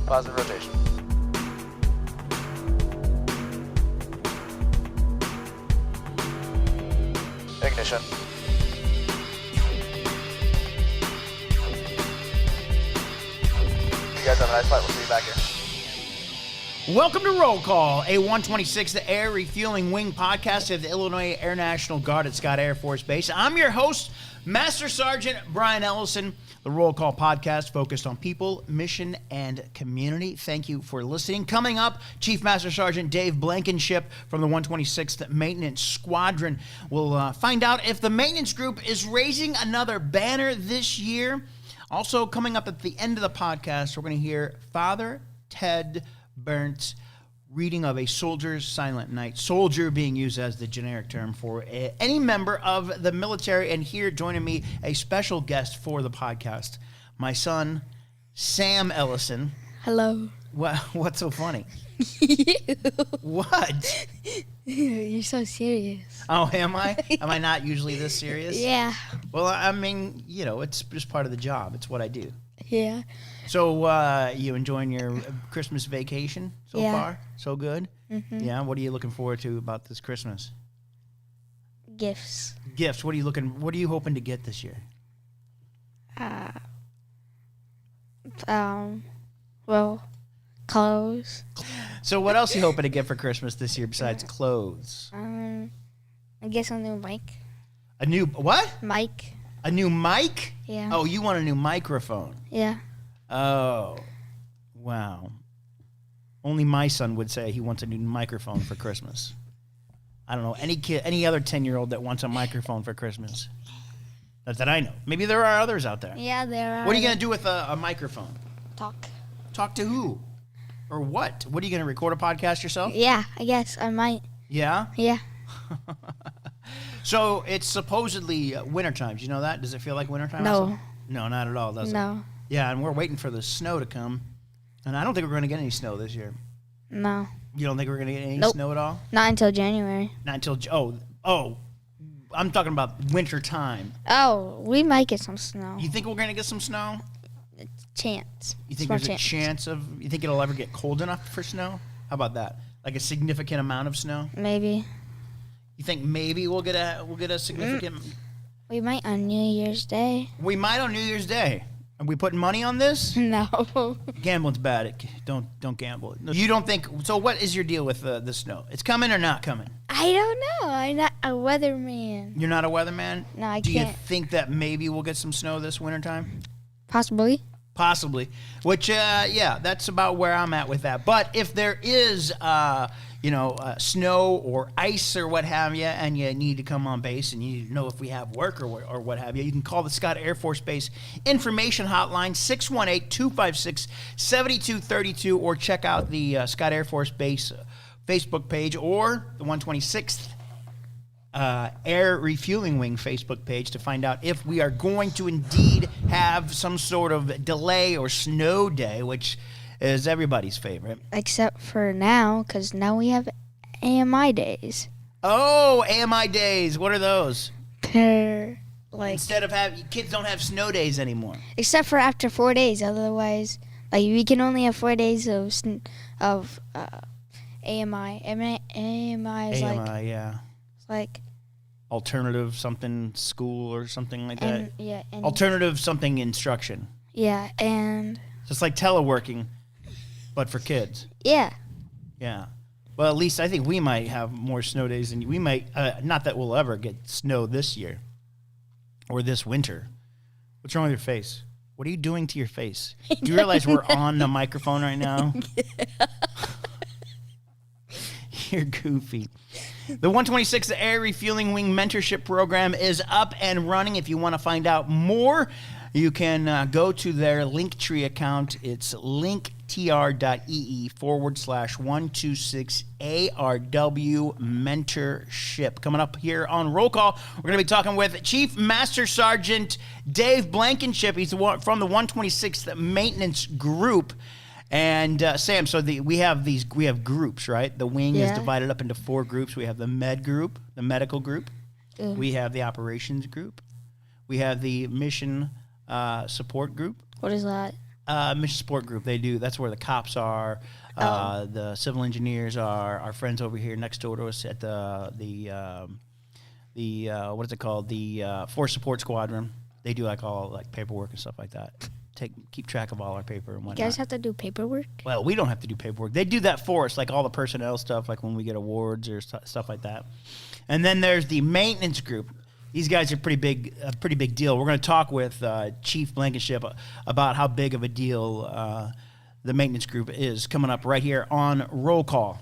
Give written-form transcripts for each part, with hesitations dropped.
Positive rotation. Ignition. You guys have a nice flight. We'll see you back here. Welcome to Roll Call, a 126, the Air Refueling Wing podcast of the Illinois Air National Guard at Scott Air Force Base. I'm your host, Master Sergeant Brian Ellison. The Roll Call podcast focused on people, mission, and community. Thank you for listening. Coming up, Chief Master Sgt. Dave Blankenship from the 126th Maintenance Squadron. We'll find out if the maintenance group is raising another banner this year. Also, coming up at the end of the podcast, we're going to hear Father Ted Bern's reading of A Soldier's Silent Night. Soldier being used as the generic term for any member of the military. And here joining me, a special guest for the podcast, my son, Sam Ellison. Hello. What's so funny? What? You're so serious. Oh, am I? Am I not usually this serious? Yeah. Well, I mean, you know, it's just part of the job. It's what I do. Yeah. So, you enjoying your Christmas vacation so far? So good? Mm-hmm. Yeah? What are you looking forward to about this Christmas? Gifts. Gifts. What are you hoping to get this year? Well, clothes. So what else are you hoping to get for Christmas this year besides clothes? I guess a new mic. A new, what? Mic. A new mic? Yeah. Oh, you want a new microphone? Yeah. Oh, wow. Only my son would say he wants a new microphone for Christmas. I don't know any other 10-year-old that wants a microphone for Christmas. Not that I know. Maybe there are others out there. Yeah, there are. What are you going to do with a microphone? Talk. Talk to who? Or what? What are you going to record a podcast yourself? Yeah, I guess I might. Yeah? Yeah. So it's supposedly wintertime. Do you know that? Does it feel like wintertime? No. No, not at all, does it? No. Yeah, and we're waiting for the snow to come. And I don't think we're going to get any snow this year. No. You don't think we're going to get any Nope. snow at all? Not until January. Not until, I'm talking about winter time. Oh, we might get some snow. You think we're going to get some snow? Chance. You think Small there's a chance of, you think it'll ever get cold enough for snow? How about that? Like a significant amount of snow? Maybe. You think maybe we'll get a significant... We might on New Year's Day. We might on New Year's Day. Are we putting money on this? No. Gambling's bad. Don't gamble. No, you don't think... So what is your deal with the snow? It's coming or not coming? I don't know. I'm not a weatherman. You're not a weatherman? No, I Do can't. you think that maybe we'll get some snow this wintertime? Possibly. Possibly. Which, yeah, that's about where I'm at with that. But if there is, snow or ice or what have you, and you need to come on base and you need to know if we have work or what have you, you can call the Scott Air Force Base Information Hotline, 618-256-7232, or check out the Scott Air Force Base Facebook page or the 126th Air Refueling Wing Facebook page to find out if we are going to indeed have some sort of delay or snow day, which is everybody's favorite. Except for now, because now we have AMI days. Oh, AMI days. What are those? Like Instead of kids don't have snow days anymore. except for after 4 days. Otherwise, like we can only have 4 days of AMI. AMI is AMI, yeah. like Alternative something school or something like that. and Alternative something instruction. yeah, and So it's like teleworking, but for kids. yeah. Yeah. Well, at least I think we might have more snow days than we might. Not that we'll ever get snow this year or this winter. What's wrong with your face? What are you doing to your face? Do you realize we're on the microphone right now? You're goofy. The 126 Air Refueling Wing Mentorship Program is up and running. If you want to find out more, you can go to their Linktree account. It's linktr.ee/126ARW Mentorship. Coming up here on Roll Call, we're going to be talking with Chief Master Sergeant Dave Blankenship. He's from the 126th Maintenance Group. And Sam, so we have groups, right? The wing is divided up into 4 groups. We have the med group, the medical group. We have the operations group. We have the mission support group. What is that? Mission Support Group. They do. That's where the cops are. The civil engineers are. Our friends over here next door to us at the what is it called? The Force Support Squadron. They do like all like paperwork and stuff like that. Keep track of all our paper and whatnot. You guys have to do paperwork? Well, we don't have to do paperwork. They do that for us, like all the personnel stuff, like when we get awards or stuff like that. And then there's the maintenance group. These guys are a pretty big deal. We're going to talk with Chief Blankenship about how big of a deal the maintenance group is coming up right here on Roll Call.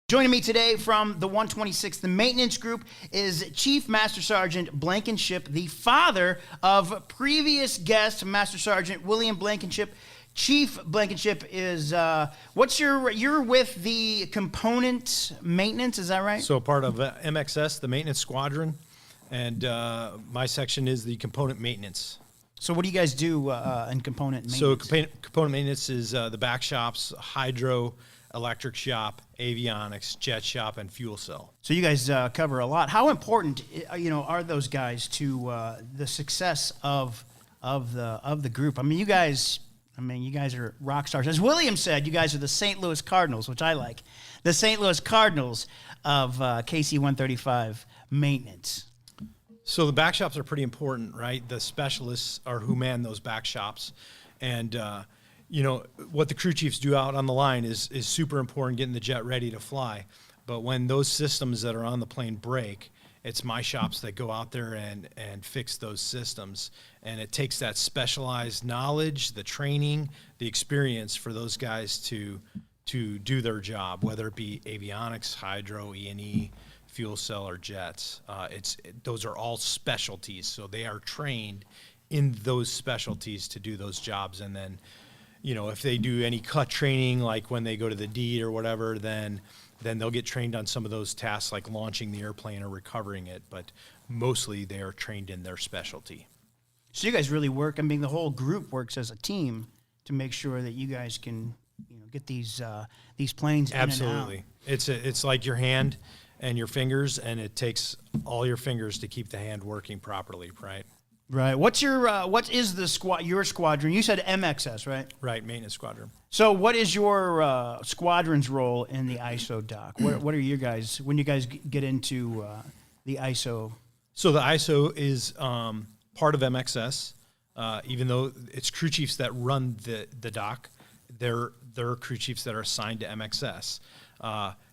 Joining me today from the 126th, the maintenance group, is Chief Master Sergeant Blankenship, the father of previous guest Master Sergeant William Blankenship. Chief Blankenship is, you're with the component maintenance, is that right? So part of MXS, the maintenance squadron, and my section is the component maintenance. So what do you guys do in component maintenance? So component maintenance is the back shops, hydro, electric shop, avionics, jet shop, and fuel cell. So you guys cover a lot. How important, are those guys to the success of the group? I mean, you guys are rock stars. As William said, you guys are the St. Louis Cardinals, which I like. The St. Louis Cardinals of KC 135 maintenance. So the back shops are pretty important, right? The specialists are who man those back shops, and what the crew chiefs do out on the line is super important, getting the jet ready to fly. But when those systems that are on the plane break, it's my shops that go out there and fix those systems. And it takes that specialized knowledge, the training, the experience for those guys to do their job, whether it be avionics, hydro, E&E, fuel cell, or jets. Those are all specialties, so they are trained in those specialties to do those jobs. And then if they do any cut training, like when they go to the deed or whatever, then they'll get trained on some of those tasks, like launching the airplane or recovering it. But mostly they are trained in their specialty. So you guys really work. I mean, the whole group works as a team to make sure that you guys can, get these planes Absolutely. in and out. It's like your hand and your fingers, and it takes all your fingers to keep the hand working properly, right? Right. What is your squadron? You said MXS, right? Right, maintenance squadron. So what is your squadron's role in the ISO doc? What are you guys, when you guys get into the ISO So the ISO is part of MXS, even though it's crew chiefs that run the dock. They're crew chiefs that are assigned to MXS.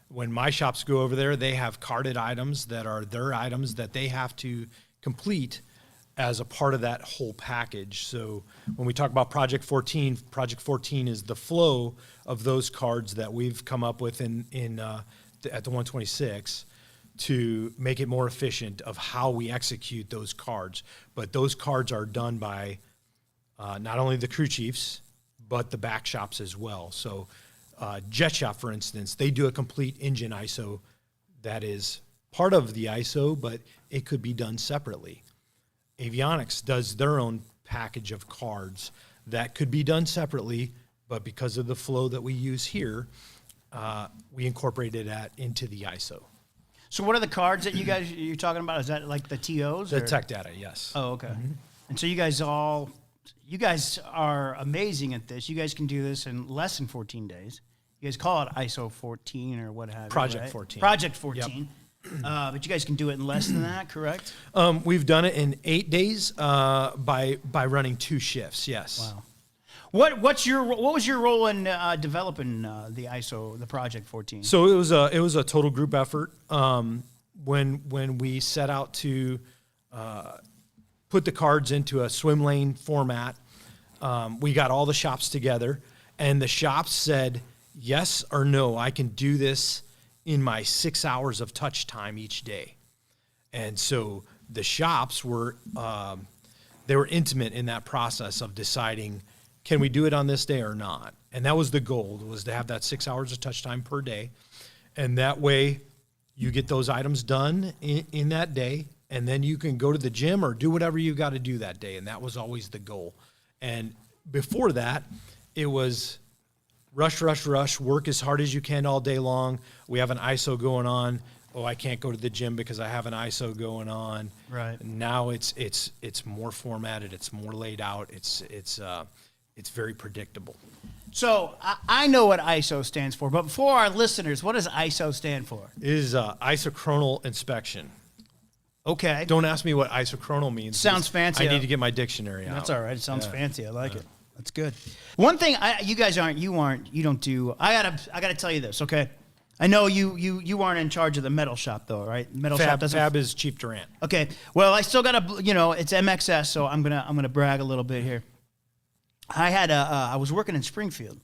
When my shops go over there, they have carded items that are their items that they have to complete as a part of that whole package. So when we talk about Project 14 is the flow of those cards that we've come up with at the 126 to make it more efficient of how we execute those cards. But those cards are done by not only the crew chiefs, but the back shops as well. So Jet Shop, for instance, they do a complete engine ISO that is part of the ISO, but it could be done separately. Avionics does their own package of cards that could be done separately, but because of the flow that we use here, we incorporated that into the ISO. So what are the cards that you're talking about? Is that like the TOs? The tech data, yes. Oh, okay. Mm-hmm. And so you guys are amazing at this. You guys can do this in less than 14 days. You guys call it ISO 14 or what have you, Project right? 14. Project 14. Yep. But you guys can do it in less than that, correct? We've done it in 8 days by running 2 shifts. Yes. Wow. What was your role in developing the ISO, the Project 14? So it was a total group effort. When we set out to put the cards into a swim lane format, we got all the shops together, and the shops said yes or no. I can do this in my 6 hours of touch time each day. And so the shops were, they were intimate in that process of deciding, can we do it on this day or not? And that was the goal, was to have that 6 hours of touch time per day. And that way you get those items done in that day, and then you can go to the gym or do whatever you got to do that day. And that was always the goal. And before that, it was rush, rush, rush, work as hard as you can all day long. We have an ISO going on. Oh, I can't go to the gym because I have an ISO going on. Right. Now it's more formatted. It's more laid out. It's very predictable. So I know what ISO stands for, but for our listeners, what does ISO stand for? It is isochronal inspection. Okay. Don't ask me what isochronal means. Sounds fancy. I need to get my dictionary out. That's all right. It sounds fancy. I like it. That's good. One thing you don't do. I gotta tell you this, okay? I know you aren't in charge of the metal shop though, right? Metal shop doesn't. Fab is Chief Durant. Okay. Well, I still gotta, it's MXS, so I'm gonna brag a little bit here. I was working in Springfield,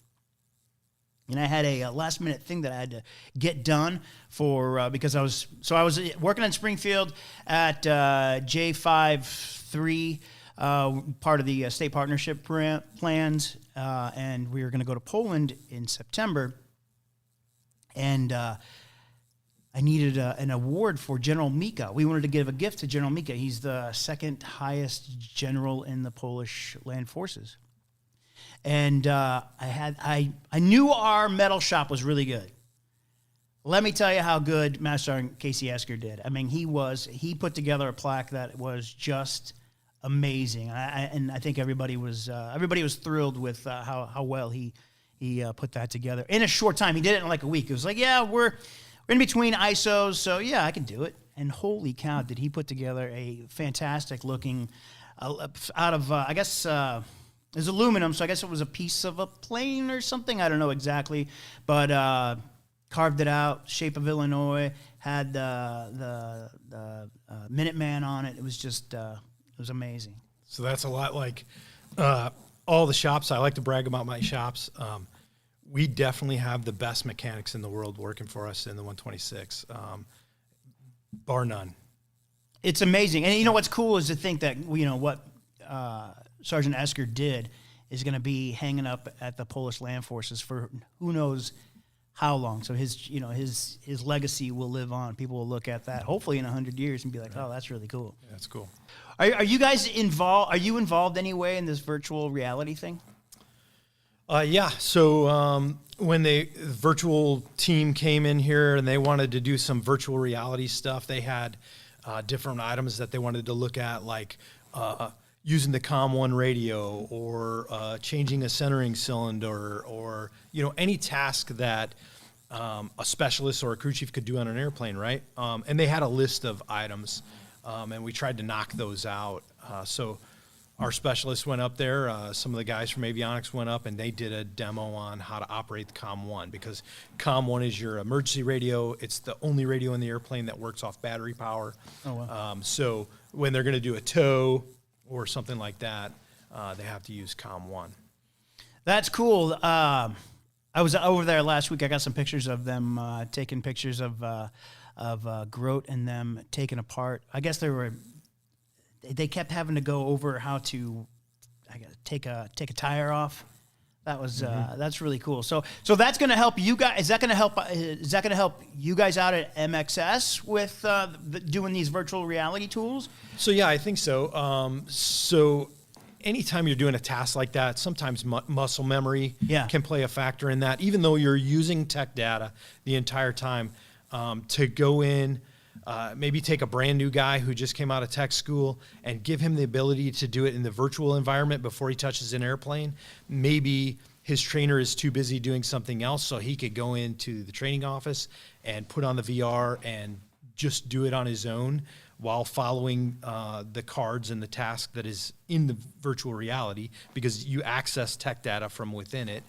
and I had a last minute thing that I had to get done for because I was working in Springfield at J53. Part of the state partnership plans, and we were going to go to Poland in September, and I needed an award for General Mika. We wanted to give a gift to General Mika. He's the second highest general in the Polish land forces, and I knew our metal shop was really good. Let me tell you how good Master Sergeant Casey Esker did. I mean, he put together a plaque that was just amazing, and I think everybody was thrilled with how well he put that together in a short time. He did it in like a week. It was like, yeah, we're in between ISOs, so yeah, I can do it. And holy cow, did he put together a fantastic looking out of I guess it was aluminum, so I guess it was a piece of a plane or something. I don't know exactly, but carved it out, shape of Illinois, had the Minuteman on it. It was just it was amazing. So that's a lot like all the shops. I like to brag about my shops. We definitely have the best mechanics in the world working for us in the 126, bar none. It's amazing. And you know what's cool is to think that, what Sergeant Esker did is going to be hanging up at the Polish land forces for who knows how long. So his legacy will live on. People will look at that hopefully in 100 years and be like, oh, that's really cool. Yeah, that's cool. Are you guys involved? Are you involved anyway in this virtual reality thing? Yeah. So when the virtual team came in here and they wanted to do some virtual reality stuff, they had different items that they wanted to look at, like using the COM1 radio or changing a centering cylinder or any task that a specialist or a crew chief could do on an airplane, right? And they had a list of items. and we tried to knock those out. So our specialists went up there. Some of the guys from avionics went up, and they did a demo on how to operate the COM-1, because COM-1 is your emergency radio. It's the only radio in the airplane that works off battery power. Oh, wow. So when they're going to do a tow or something like that, they have to use COM-1. That's cool. I was over there last week. I got some pictures of them taking pictures of Grote and them taken apart. I guess they kept having to go over how to take a tire off. That was that's really cool. So that's going to help you guys. Is that going to help you guys out at MXS with doing these virtual reality tools? So yeah, I think so. So anytime you're doing a task like that, sometimes muscle memory can play a factor in that. Even though you're using tech data the entire time, to go in, maybe take a brand new guy who just came out of tech school and give him the ability to do it in the virtual environment before he touches an airplane. Maybe his trainer is too busy doing something else, so he could go into the training office and put on the VR and just do it on his own while following the cards and the task that is in the virtual reality, because you access tech data from within it.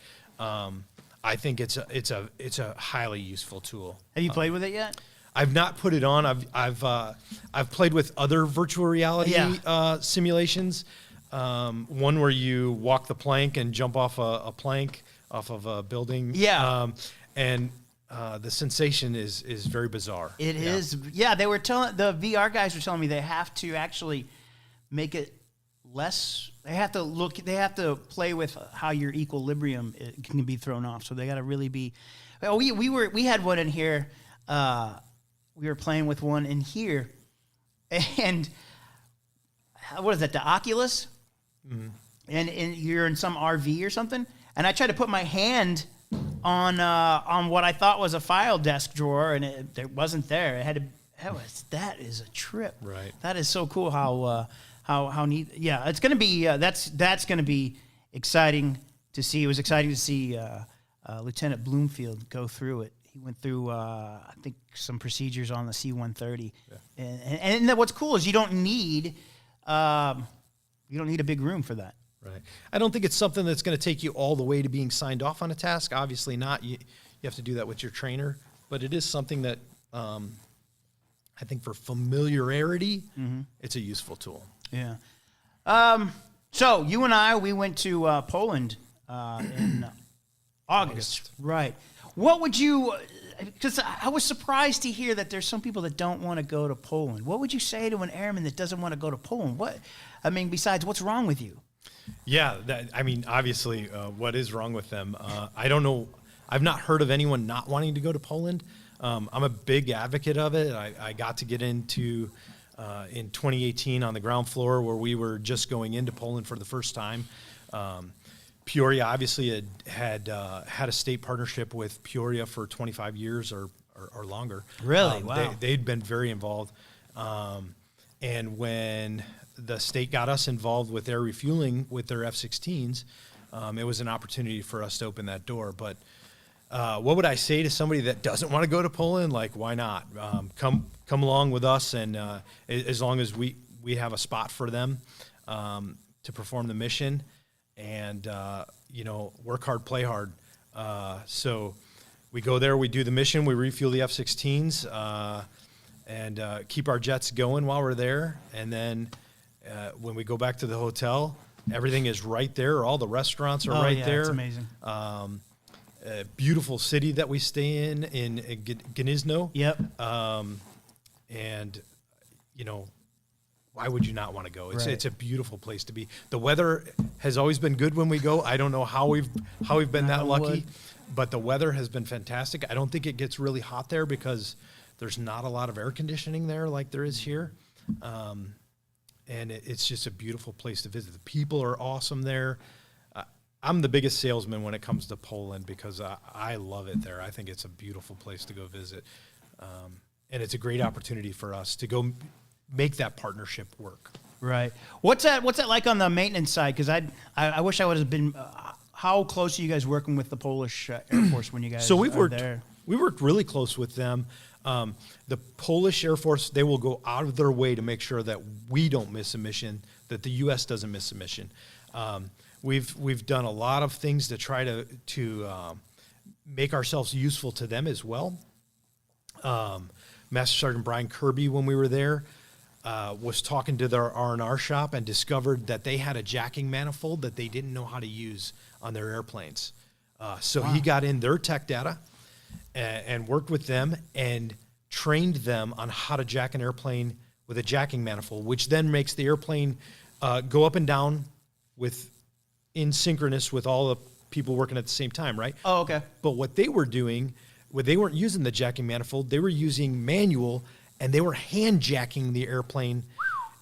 I think it's a highly useful tool. Have you played with it yet? I've not put it on. I've played with other virtual reality simulations. One where you walk the plank and jump off a plank off of a building. Yeah. And the sensation is very bizarre. It is. Yeah, they were telling the VR guys were telling me they have to actually make it less. They have to play with how your equilibrium can be thrown off. So they got to really be. Well, we had one in here. We were playing with one in here, and what is that? The Oculus, and you're in some RV or something. And I tried to put my hand on what I thought was a file desk drawer, and it wasn't there. It had to. That is a trip. Right. That is so cool. How neat. Yeah, it's gonna be. That's gonna be exciting to see. It was exciting to see Lieutenant Bloomfield go through it. He went through, I think, some procedures on the C-130, and what's cool is you don't need a big room for that. Right. I don't think it's something that's going to take you all the way to being signed off on a task. Obviously not. You have to do that with your trainer, but it is something that I think for familiarity, it's a useful tool. Yeah. So you and we went to Poland in August. Right. What would you, because I was surprised to hear that there's some people that don't want to go to Poland. What would you say to an airman that doesn't want to go to Poland? Besides, what's wrong with you? Yeah, obviously, what is wrong with them? I don't know. I've not heard of anyone not wanting to go to Poland. I'm a big advocate of it. I got to get into, in 2018 on the ground floor where we were just going into Poland for the first time. Peoria obviously had a state partnership with Peoria for 25 years or longer. Really? Wow. They'd been very involved. And when the state got us involved with their refueling with their F-16s, it was an opportunity for us to open that door. But what would I say to somebody that doesn't want to go to Poland? Like, why not? Come along with us, and as long as we have a spot for them to perform the mission. And, work hard, play hard. So we go there, we do the mission, we refuel the F-16s, and keep our jets going while we're there. And then when we go back to the hotel, everything is right there. All the restaurants are right there. It's amazing. A beautiful city that we stay in Gniezno. Yep. And, why would you not want to go? It's a beautiful place to be. The weather has always been good when we go. I don't know how we've been that lucky, but the weather has been fantastic. I don't think it gets really hot there because there's not a lot of air conditioning there like there is here. And it's just a beautiful place to visit. The people are awesome there. I'm the biggest salesman when it comes to Poland because I love it there. I think it's a beautiful place to go visit. And it's a great opportunity for us to go make that partnership work. Right. What's that like on the maintenance side? Because I wish I would have been. How close are you guys working with the Polish Air Force when you guys? So are there? We worked really close with them. The Polish Air Force, they will go out of their way to make sure that we don't miss a mission, that the U.S. doesn't miss a mission. We've done a lot of things to try to make ourselves useful to them as well. Master Sergeant Brian Kirby, when we were there, was talking to their R&R shop and discovered that they had a jacking manifold that they didn't know how to use on their airplanes. So he got in their tech data and worked with them and trained them on how to jack an airplane with a jacking manifold, which then makes the airplane go up and down in synchronous with all the people working at the same time, right? Oh, okay. But what they were doing, they weren't using the jacking manifold, they were using manual, and they were hand jacking the airplane.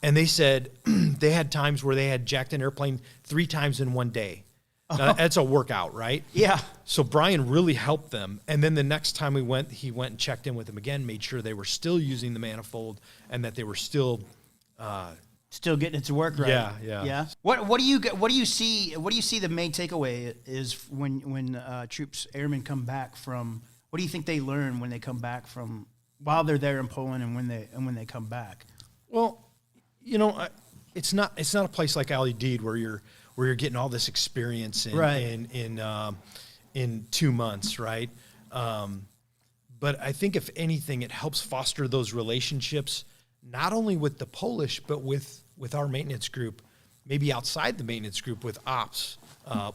And they said they had times where they had jacked an airplane 3 times in one day. Now, that's a workout, right? Yeah. So Brian really helped them. And then the next time he went and checked in with them again, made sure they were still using the manifold and that they were still getting it to work right. Yeah. What do you see the main takeaway is when troops, airmen come back from? What do you think they learn when they come back from while they're there in Poland and when they come back? Well, it's not a place like Ali Deed where you're getting all this experience in 2 months, right? But I think if anything, it helps foster those relationships, not only with the Polish, but with our maintenance group, maybe outside the maintenance group with ops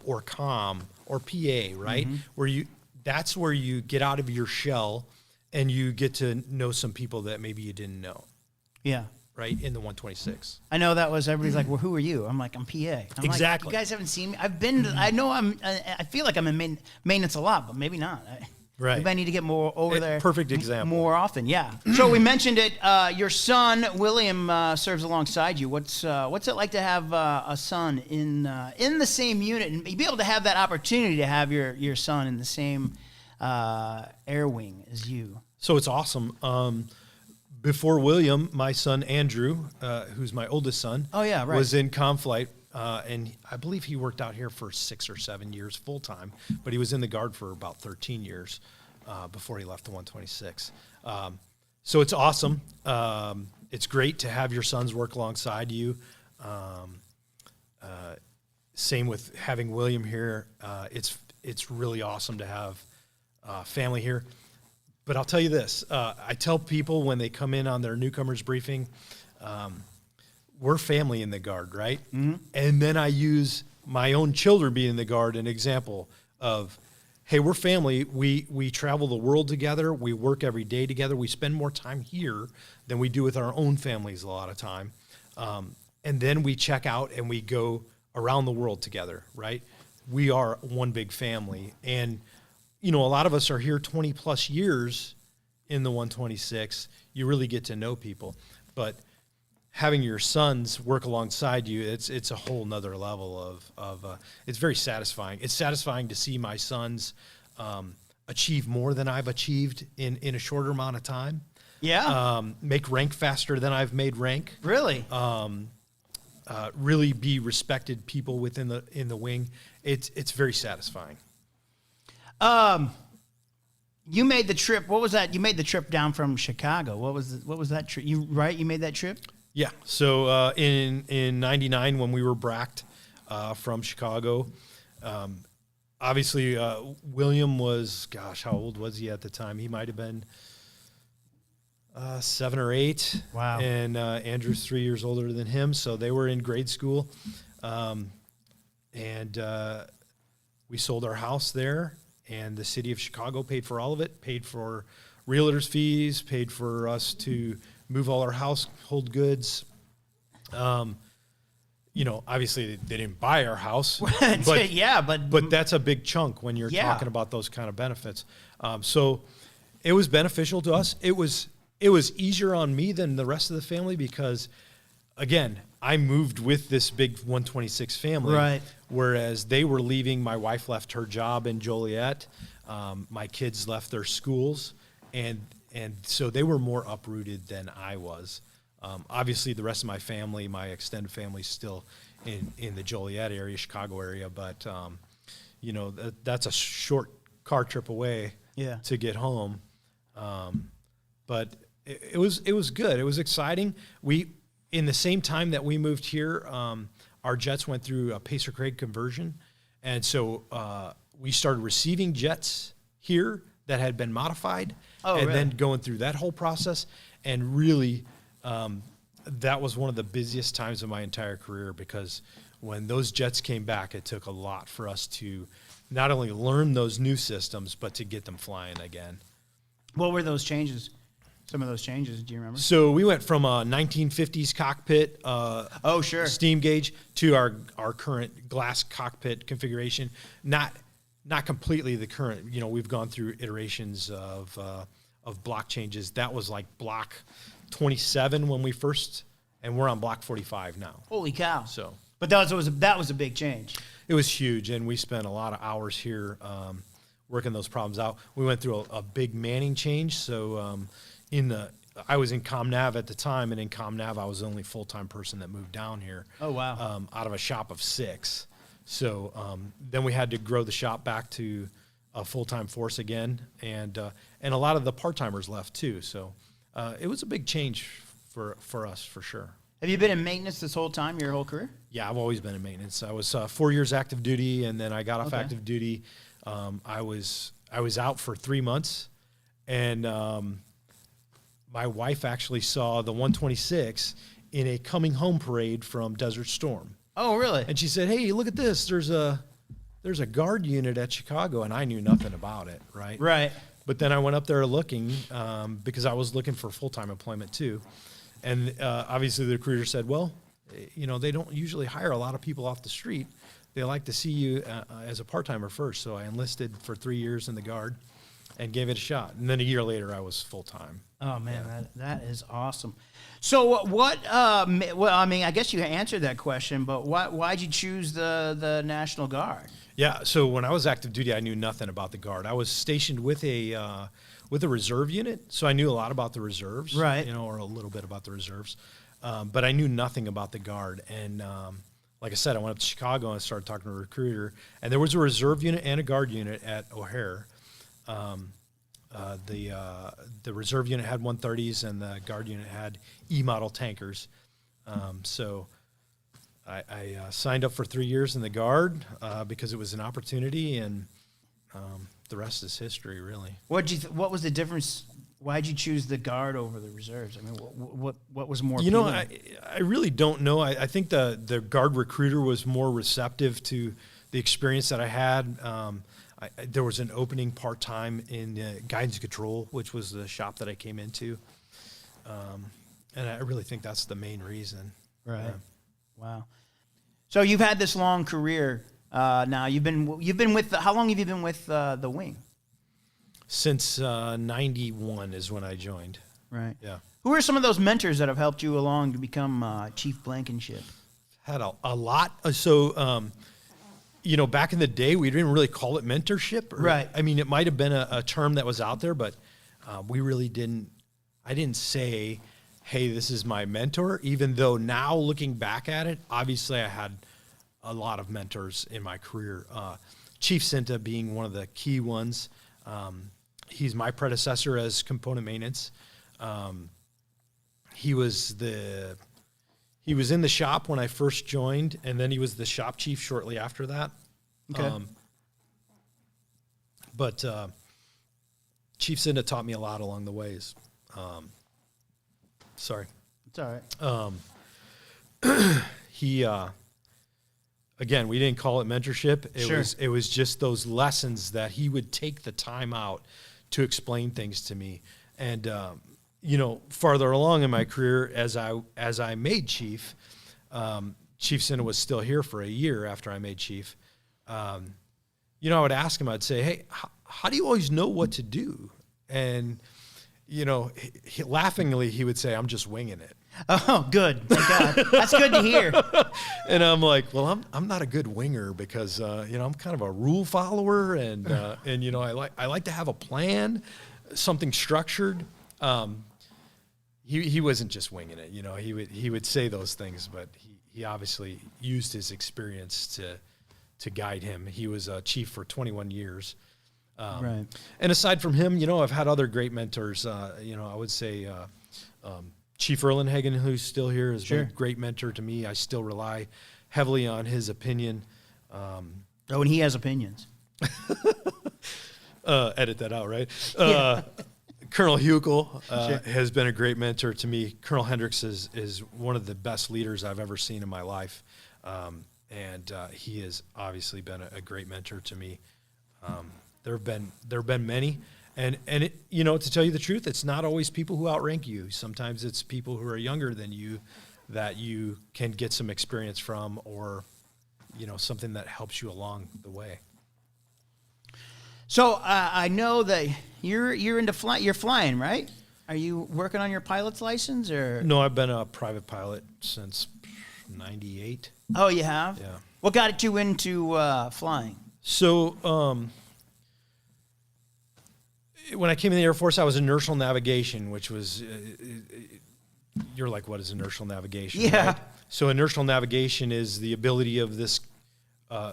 or comm or PA, right? Mm-hmm. That's where you get out of your shell and you get to know some people that maybe you didn't know. Yeah. Right, in the 126. I know that was, everybody's like, well, who are you? I'm like, I'm PA. Exactly. Like, you guys haven't seen me. I've been, I know I feel like I'm in maintenance a lot, but maybe not. Right. Maybe I need to get more over there. Perfect example. More often, yeah. So we mentioned it. Your son, William, serves alongside you. What's it like to have a son in the same unit and be able to have that opportunity to have your son in the same air wing as you? So it's awesome. Before William, my son Andrew, who's my oldest son, was in comm flight, and I believe he worked out here for 6 or 7 years full time, but he was in the Guard for about 13 years before he left the 126. So it's awesome. It's great to have your sons work alongside you. Same with having William here. It's really awesome to have family here. But I'll tell you this, I tell people when they come in on their newcomers briefing, we're family in the Guard, right? Mm-hmm. And then I use my own children being in the Guard an example of, hey, we're family. We travel the world together. We work every day together. We spend more time here than we do with our own families a lot of time. And then we check out and we go around the world together, right? We are one big family. And a lot of us are here 20 plus years in the 126. You really get to know people, but having your sons work alongside you, it's a whole nother level of it's very satisfying. It's satisfying to see my sons achieve more than I've achieved in a shorter amount of time. Yeah. Make rank faster than I've made rank. Really? Really be respected people within the wing. It's very satisfying. You made the trip. What was that? You made the trip down from Chicago. What was that trip? You made that trip? Yeah. So in '99 when we were bracked from Chicago, obviously William was, how old was he at the time? He might have been 7 or 8. Wow. And Andrew's 3 years older than him, so they were in grade school, and we sold our house there. And the city of Chicago paid for all of it, paid for realtors' fees, paid for us to move all our household goods. Obviously they didn't buy our house, but that's a big chunk when you're talking about those kind of benefits. So it was beneficial to us. It was easier on me than the rest of the family because, again, I moved with this big 126 family, right? Whereas they were leaving. My wife left her job in Joliet. My kids left their schools, and so they were more uprooted than I was. Obviously, the rest of my family, my extended family, is still in the Joliet area, Chicago area, but that's a short car trip away to get home. but it was good. It was exciting. In the same time that we moved here, our jets went through a Pacer Craig conversion, and so we started receiving jets here that had been modified, then going through that whole process. And really, that was one of the busiest times of my entire career, because when those jets came back, it took a lot for us to not only learn those new systems, but to get them flying again. What were those changes? Some of those changes, do you remember? So we went from a 1950s cockpit, steam gauge, to our current glass cockpit configuration. Not completely the current. We've gone through iterations of block changes. That was like block 27 when we first, and we're on block 45 now. Holy cow! So, but that was a big change. It was huge, and we spent a lot of hours here working those problems out. We went through a big manning change. So I was in ComNav at the time, and in ComNav I was the only full-time person that moved down here. Oh, wow. Out of a shop of 6. So then we had to grow the shop back to a full-time force again, and a lot of the part-timers left too. So it was a big change for us, for sure. Have you been in maintenance this whole time, your whole career? Yeah, I've always been in maintenance. I was 4 years active duty, and then I got off active duty. I was out for 3 months, and my wife actually saw the 126 in a coming home parade from Desert Storm. Oh, really? And she said, "Hey, look at this. There's a guard unit at Chicago," and I knew nothing about it, right? Right. But then I went up there looking because I was looking for full-time employment too. And obviously the recruiter said, "Well, they don't usually hire a lot of people off the street. They like to see you as a part-timer first." So I enlisted for 3 years in the Guard and gave it a shot. And then a year later, I was full-time. Oh, man, that is awesome. So what, I guess you answered that question, but why'd you choose the National Guard? Yeah, so when I was active duty, I knew nothing about the Guard. I was stationed with a reserve unit, so I knew a lot about the reserves, right? Or a little bit about the reserves, but I knew nothing about the Guard. And like I said, I went up to Chicago and started talking to a recruiter, and there was a reserve unit and a Guard unit at O'Hare. The reserve unit had 130s, and the Guard unit had E-model tankers. So I signed up for 3 years in the Guard because it was an opportunity, and the rest is history, really. What was the difference? Why'd you choose the Guard over the reserves? I mean, what was more? I really don't know. I think the Guard recruiter was more receptive to the experience that I had. There was an opening part-time in guidance control, which was the shop that I came into. And I really think that's the main reason. Right. Yeah. Wow. So you've had this long career. Now you've been with how long have you been with the wing? Since 91 is when I joined. Right. Yeah. Who are some of those mentors that have helped you along to become Chief Blankenship? Had a lot. So, back in the day, we didn't really call it mentorship. Right. I mean, it might have been a term that was out there, but we really didn't. I didn't say, "Hey, this is my mentor," even though now looking back at it, obviously I had a lot of mentors in my career. Chief Cinta being one of the key ones. He's my predecessor as component maintenance. He was in the shop when I first joined, and then he was the shop chief shortly after that. Okay. But Chief Cinta taught me a lot along the ways. Sorry. It's all right. He, again, we didn't call it mentorship. It was just those lessons that he would take the time out to explain things to me. And, farther along in my career, as I made chief, Chief Cinta was still here for a year after I made chief. I would ask him, I'd say, "Hey, how do you always know what to do?" And, laughingly, he would say, "I'm just winging it." Oh, good. Thank God. That's good to hear. And I'm like, well, I'm not a good winger because, I'm kind of a rule follower, and I like to have a plan, something structured. He wasn't just winging it. He would say those things, but he obviously used his experience to guide him. He was a chief for 21 years. Right. And aside from him, I've had other great mentors. I would say Chief Erlenhagen, who's still here, has been a great mentor to me. I still rely heavily on his opinion. And he has opinions. Edit that out, right? Colonel Hukel has been a great mentor to me. Colonel Hendricks is one of the best leaders I've ever seen in my life. And he has obviously been a great mentor to me. There have been many, and it, to tell you the truth, it's not always people who outrank you. Sometimes it's people who are younger than you that you can get some experience from, or something that helps you along the way. So I know that you're into flying. You're flying, right? Are you working on your pilot's license, or? No, I've been a private pilot since '98. Oh, you have? Yeah. What got you into flying? So, when I came in the Air Force, I was inertial navigation, which was, you're like, what is inertial navigation? Yeah. Right? So inertial navigation is the ability of this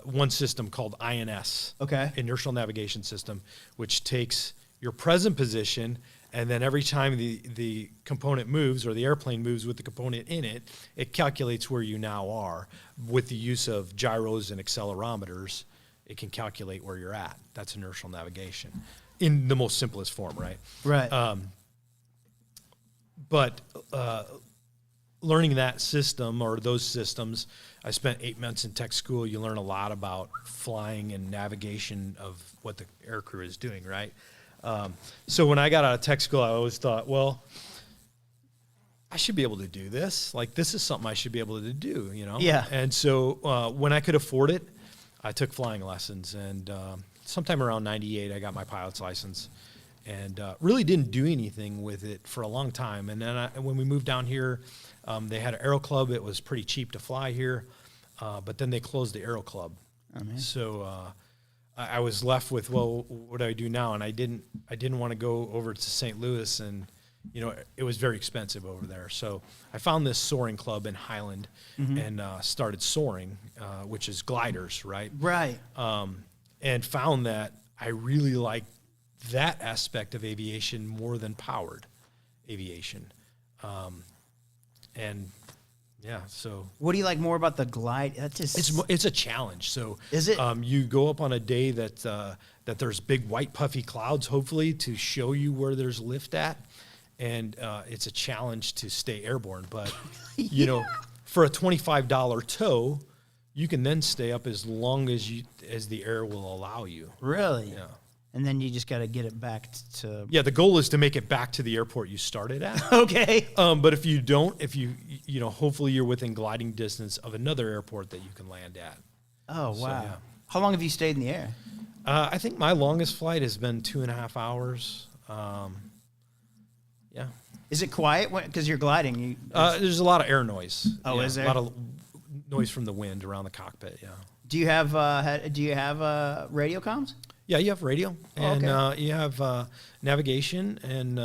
one system called INS. Okay. Inertial navigation system, which takes your present position, and then every time the component moves, or the airplane moves with the component in it, it calculates where you now are. With the use of gyros and accelerometers, it can calculate where you're at. That's inertial navigation in the most simplest form, right? Right. But learning that system, or those systems, I spent 8 months in tech school. You learn a lot about flying and navigation of what the aircrew is doing, right? So when I got out of tech school, I always thought, well, I should be able to do this. Like, this is something I should be able to do, Yeah. And so when I could afford it, I took flying lessons. And sometime around '98, I got my pilot's license, and really didn't do anything with it for a long time. And then when we moved down here, they had an aero club. It was pretty cheap to fly here, but then they closed the aero club. Oh, man. So I was left with, well, what do I do now? And I didn't want to go over to St. Louis, and it was very expensive over there. So I found this soaring club in Highland, and started soaring, which is gliders, right? Right. And found that I really liked that aspect of aviation more than powered aviation. And yeah, so What do you like more about the glide? That's just it's a challenge. So Is it? You go up on a day that there's big white puffy clouds, hopefully to show you where there's lift at, and it's a challenge to stay airborne. But for a $25 tow, you can then stay up as long as the air will allow you. Really? Yeah. And then you just got to get it back to. Yeah, the goal is to make it back to the airport you started at. Okay. But if you don't, hopefully you're within gliding distance of another airport that you can land at. Oh, wow. So, yeah. How long have you stayed in the air? I think my longest flight has been 2.5 hours. Yeah. Is it quiet? Because you're gliding. There's a lot of air noise. Oh, is there? A lot of noise from the wind around the cockpit, yeah. Do you have radio comms? Yeah, you have radio, and okay. you have navigation, and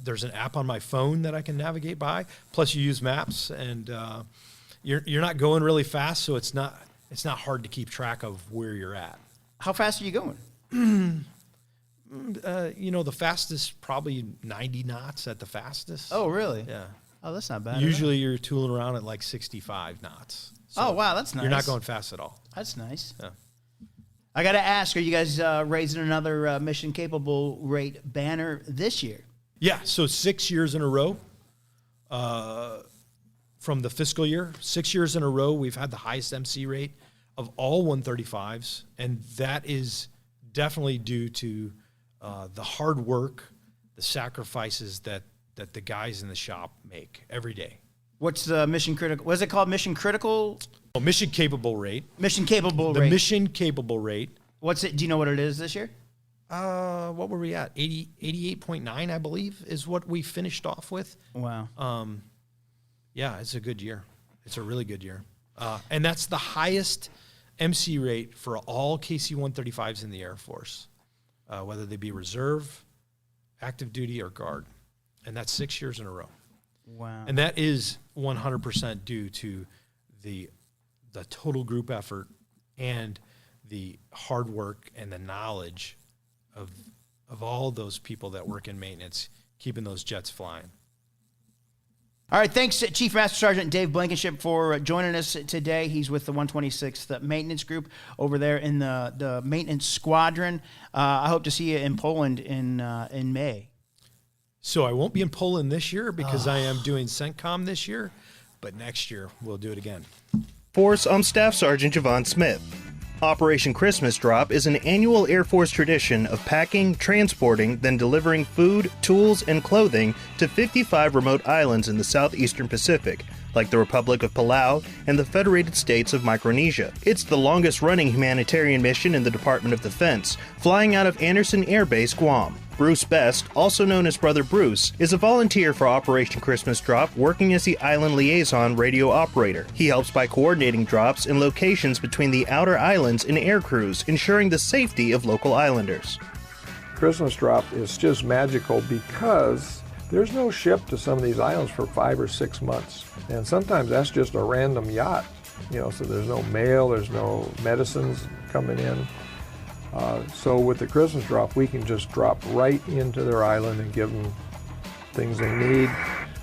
there's an app on my phone that I can navigate by. Plus, you use maps, and you're not going really fast, so it's not hard to keep track of where you're at. How fast are you going? The fastest probably 90 knots at the fastest. Oh, really? Yeah. Oh, that's not bad. Usually you're tooling around at like 65 knots. So oh, wow, that's nice. You're not going fast at all. That's nice. Yeah. I got to ask, are you guys raising another mission capable rate banner this year? Yeah, so 6 years in a row from the fiscal year. 6 years in a row, we've had the highest MC rate of all 135s, and that is definitely due to the hard work, the sacrifices that the guys in the shop make every day. What's the mission critical? What is it called? Mission critical? Oh, mission capable rate. Mission capable The rate. mission capable rate. What's it? Do you know what it is this year? What were we at? 88.9, I believe, is what we finished off with. Wow. Yeah, it's a good year. It's a really good year. And that's the highest MC rate for all KC-135s in the Air Force, whether they be reserve, active duty, or guard. And that's 6 years in a row. Wow. And that is 100% due to the total group effort and the hard work and the knowledge of all those people that work in maintenance, keeping those jets flying. All right, thanks, Chief Master Sergeant Dave Blankenship, for joining us today. He's with the 126th Maintenance Group over there in the maintenance squadron. I hope to see you in Poland in May. So I won't be in Poland this year because I am doing CENTCOM this year, but next year we'll do it again. Force, I'm Staff Sergeant Javon Smith. Operation Christmas Drop is an annual Air Force tradition of packing, transporting, then delivering food, tools, and clothing to 55 remote islands in the southeastern Pacific, like the Republic of Palau and the Federated States of Micronesia. It's the longest-running humanitarian mission in the Department of Defense, flying out of Andersen Air Base, Guam. Bruce Best, also known as Brother Bruce, is a volunteer for Operation Christmas Drop, working as the island liaison radio operator. He helps by coordinating drops in locations between the outer islands and air crews, ensuring the safety of local islanders. Christmas Drop is just magical because there's no ship to some of these islands for 5 or 6 months. And sometimes that's just a random yacht, so there's no mail, there's no medicines coming in. So with the Christmas Drop, we can just drop right into their island and give them things they need.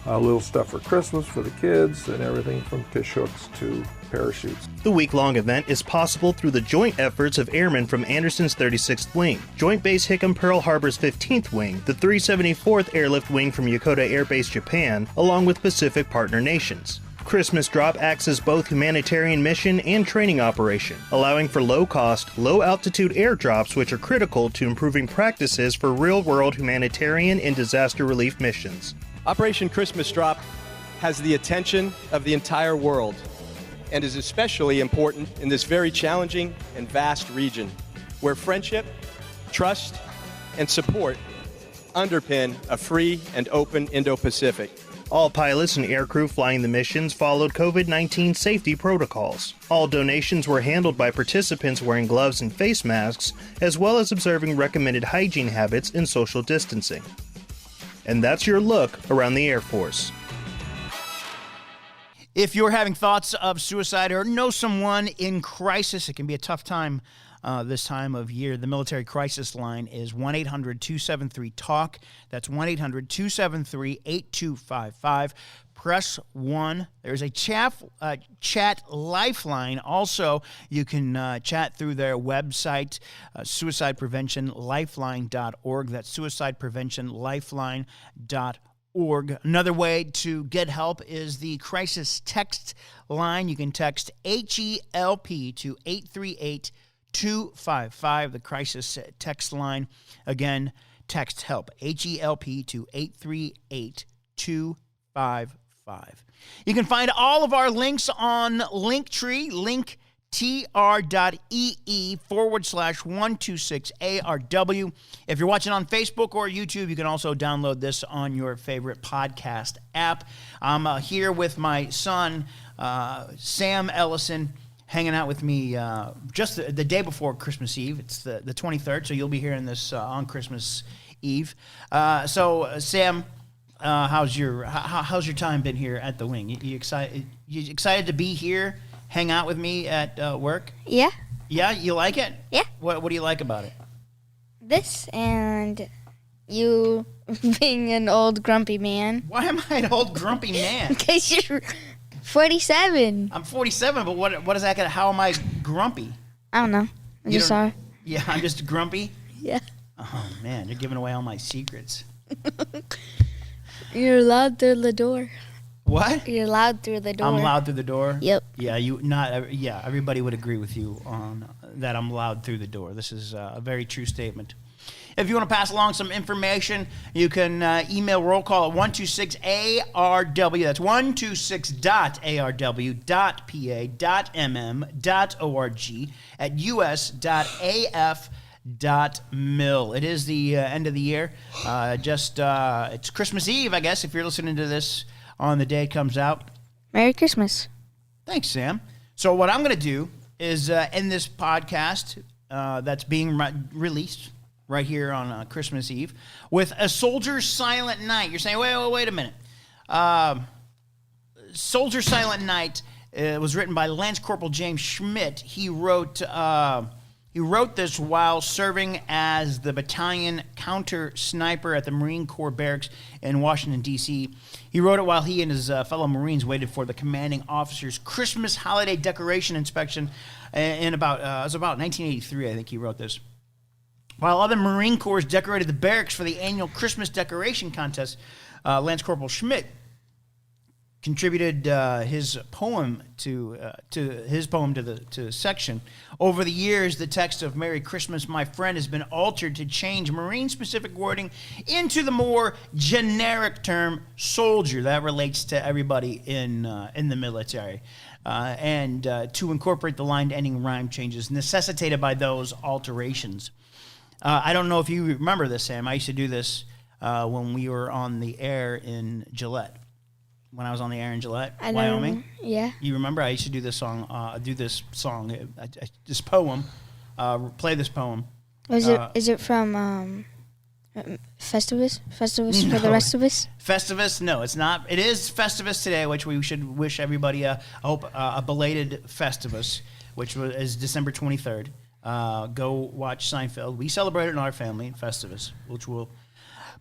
A little stuff for Christmas for the kids and everything from fish hooks to parachutes. The week-long event is possible through the joint efforts of airmen from Andersen's 36th Wing, Joint Base Hickam Pearl Harbor's 15th Wing, the 374th Airlift Wing from Yokota Air Base, Japan, along with Pacific partner nations. Christmas Drop acts as both humanitarian mission and training operation, allowing for low-cost, low-altitude airdrops which are critical to improving practices for real-world humanitarian and disaster relief missions. Operation Christmas Drop has the attention of the entire world and is especially important in this very challenging and vast region where friendship, trust, and support underpin a free and open Indo-Pacific. All pilots and aircrew flying the missions followed COVID-19 safety protocols. All donations were handled by participants wearing gloves and face masks, as well as observing recommended hygiene habits and social distancing. And that's your look around the Air Force. If you're having thoughts of suicide or know someone in crisis, it can be a tough time this time of year. The military crisis line is 1-800-273-TALK. That's 1-800-273-8255. Press 1. There's a chat lifeline. Also, you can chat through their website, suicidepreventionlifeline.org. That's suicidepreventionlifeline.org. Another way to get help is the crisis text line. You can text HELP to 838-255, the crisis text line. Again, text HELP, HELP to 838-255. You can find all of our links on Linktree, linktr.ee/126ARW. If you're watching on Facebook or YouTube, you can also download this on your favorite podcast app. I'm here with my son, Sam Ellison, hanging out with me just the day before Christmas Eve. It's the 23rd, so you'll be hearing this on Christmas Eve. So, Sam, how's your time been here at the wing? You excited? You excited to be here, hang out with me at work? Yeah. Yeah, you like it? Yeah. What do you like about it? This and you being an old grumpy man. Why am I an old grumpy man? Because you're 47. I'm 47, but what is that gonna? How am I grumpy? I don't know. I just saw. Yeah, I'm just grumpy. Yeah. Oh man, you're giving away all my secrets. You're loud through the door. What? You're loud through the door. I'm loud through the door? Yep. Yeah, everybody would agree with you on that. I'm loud through the door. This is a very true statement. If you want to pass along some information, you can email roll call at 126ARW. That's 126.arw.pa.mm.org at us.af.mil. It is the end of the year. It's Christmas Eve, I guess, if you're listening to this on the day it comes out. Merry Christmas. Thanks, Sam. So what I'm going to do is end this podcast that's being released right here on Christmas Eve with A Soldier's Silent Night. You're saying, wait a minute. Soldier's Silent Night was written by Lance Corporal James Schmidt. He wrote He wrote this while serving as the battalion counter sniper at the Marine Corps barracks in Washington, D.C. He wrote it while he and his fellow Marines waited for the commanding officer's Christmas holiday decoration inspection it was about 1983, I think he wrote this. While other Marine Corps decorated the barracks for the annual Christmas decoration contest, Lance Corporal Schmidt contributed his poem to the section. Over the years, the text of "Merry Christmas, My Friend" has been altered to change Marine-specific wording into the more generic term "soldier" that relates to everybody in the military, and to incorporate the line-ending rhyme changes necessitated by those alterations. I don't know if you remember this, Sam. I used to do this when we were on the air in Gillette. When I was on the air in Gillette, Wyoming. Yeah. You remember? I used to do this song, this poem, play this poem. Is it from Festivus? Festivus for the rest of us? Festivus? No, it's not. It is Festivus today, which we should wish everybody a belated Festivus, which is December 23rd. Go watch Seinfeld. We celebrate it in our family, Festivus, which will...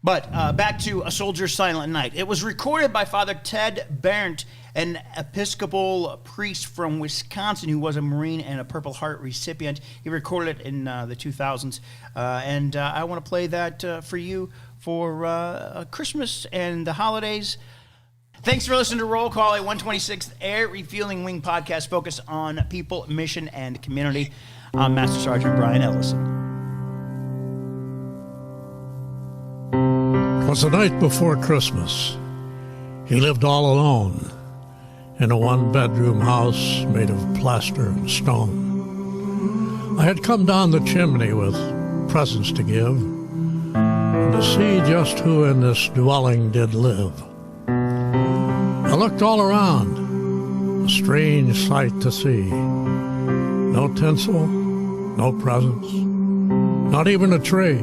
But back to A Soldier's Silent Night. It was recorded by Father Ted Berndt, an Episcopal priest from Wisconsin who was a Marine and a Purple Heart recipient. He recorded it in the 2000s. And I want to play that for you for Christmas and the holidays. Thanks for listening to Roll Call, a 126th Air Refueling Wing podcast focused on people, mission, and community. I'm Master Sergeant Brian Ellison. It was the night before Christmas. He lived all alone in a one-bedroom house made of plaster and stone. I had come down the chimney with presents to give and to see just who in this dwelling did live. I looked all around, a strange sight to see. No tinsel, no presents, not even a tree.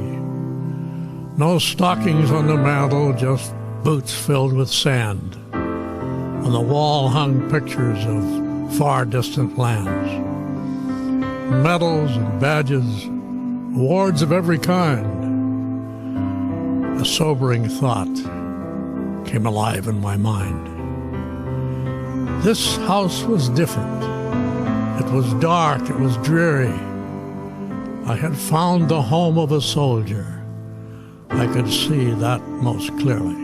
No stockings on the mantel, just boots filled with sand. On the wall hung pictures of far distant lands. Medals and badges, awards of every kind. A sobering thought came alive in my mind. This house was different. It was dark, it was dreary. I had found the home of a soldier. I could see that most clearly.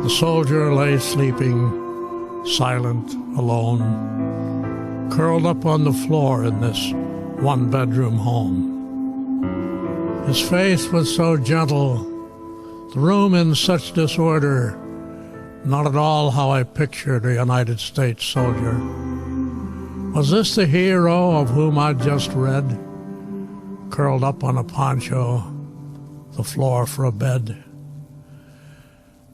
The soldier lay sleeping, silent, alone, curled up on the floor in this one-bedroom home. His face was so gentle, the room in such disorder, not at all how I pictured a United States soldier. Was this the hero of whom I'd just read, curled up on a poncho, the floor for a bed?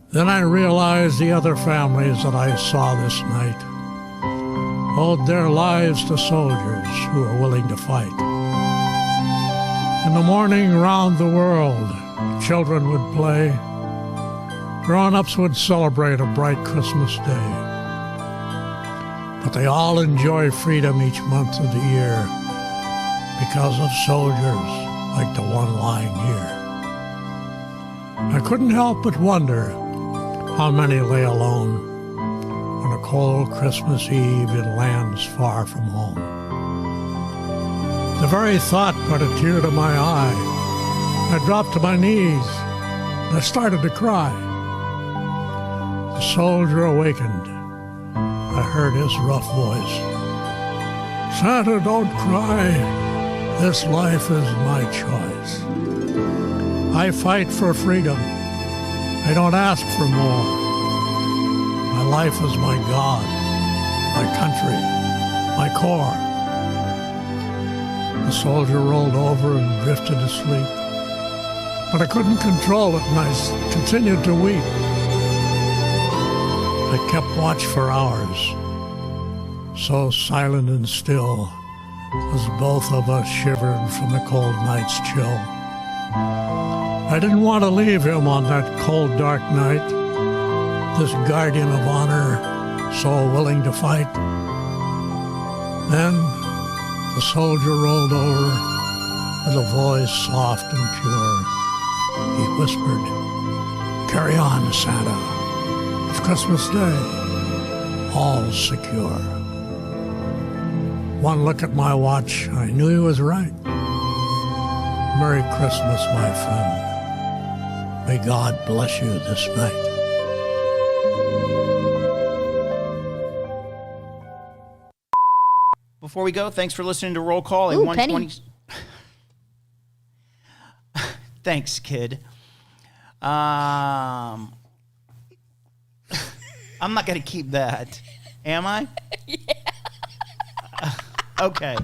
Then I realized the other families that I saw this night owed their lives to soldiers who were willing to fight. In the morning round the world, children would play. Grown-ups would celebrate a bright Christmas day. But they all enjoy freedom each month of the year because of soldiers like the one lying here. I couldn't help but wonder how many lay alone on a cold Christmas Eve in lands far from home. The very thought brought a tear to my eye. I dropped to my knees and I started to cry. The soldier awakened. I heard his rough voice. "Santa, don't cry. This life is my choice. I fight for freedom. I don't ask for more. My life is my God, my country, my Corps." The soldier rolled over and drifted to sleep. But I couldn't control it, and I continued to weep. I kept watch for hours, so silent and still as both of us shivered from the cold night's chill. I didn't want to leave him on that cold, dark night, this guardian of honor, so willing to fight. Then The soldier rolled over with a voice soft and pure. He whispered, "Carry on, Santa. It's Christmas Day. All secure." One look at my watch, I knew he was right. Merry Christmas, my friend. May God bless you this night. Before we go, thanks for listening to Roll Call. Ooh, 120. Thanks, kid. I'm not going to keep that. Am I? Yeah. Okay.